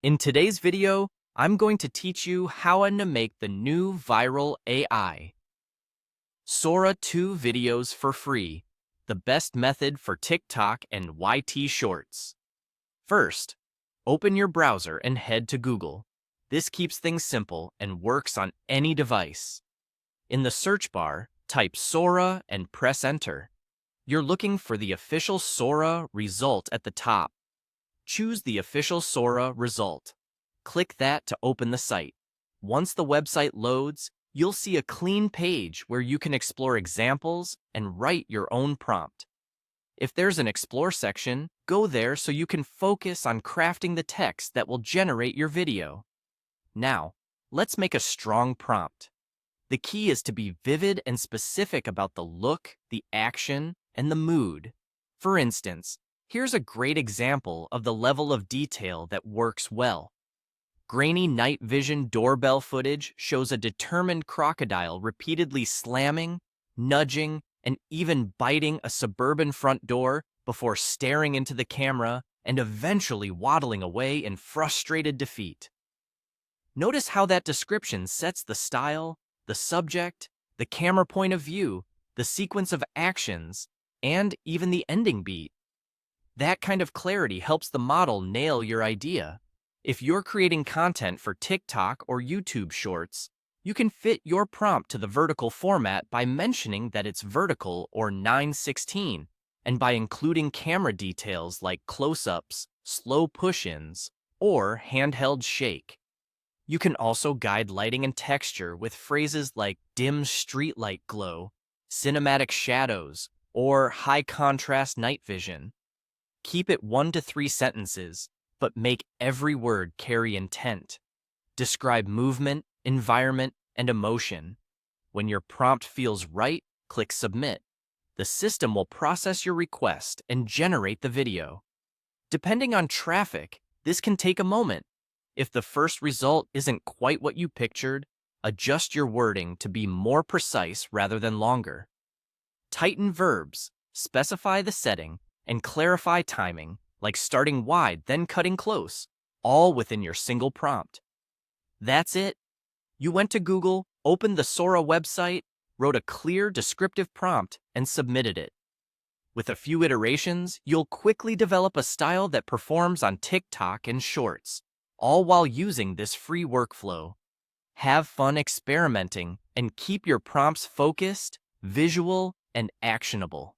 In today's video, I'm going to teach you how to make the new viral AI. SORA 2 videos for free, the best method for TikTok and YT shorts. First, open your browser and head to Google. This keeps things simple and works on any device. In the search bar, type SORA and press enter. You're looking for the official SORA result at the top. Choose the official SORA result. Click that to open the site. Once the website loads, you'll see a clean page where you can explore examples and write your own prompt. If there's an Explore section, go there so you can focus on crafting the text that will generate your video. Now, let's make a strong prompt. The key is to be vivid and specific about the look, the action, and the mood. For instance, here's a great example of the level of detail that works well. Grainy night vision doorbell footage shows a determined crocodile repeatedly slamming, nudging, and even biting a suburban front door before staring into the camera and eventually waddling away in frustrated defeat. Notice how that description sets the style, the subject, the camera point of view, the sequence of actions, and even the ending beat. That kind of clarity helps the model nail your idea. If you're creating content for TikTok or YouTube Shorts, you can fit your prompt to the vertical format by mentioning that it's vertical or 9:16, and by including camera details like close-ups, slow push-ins, or handheld shake. You can also guide lighting and texture with phrases like dim streetlight glow, cinematic shadows, or high-contrast night vision. Keep it 1 to 3 sentences, but make every word carry intent. Describe movement, environment, and emotion. When your prompt feels right, click Submit. The system will process your request and generate the video. Depending on traffic, this can take a moment. If the first result isn't quite what you pictured, adjust your wording to be more precise rather than longer. Tighten verbs, specify the setting, and clarify timing, like starting wide then cutting close, all within your single prompt. That's it. You went to Google, opened the SORA website, wrote a clear, descriptive prompt, and submitted it. With a few iterations, you'll quickly develop a style that performs on TikTok and Shorts, all while using this free workflow. Have fun experimenting and keep your prompts focused, visual, and actionable.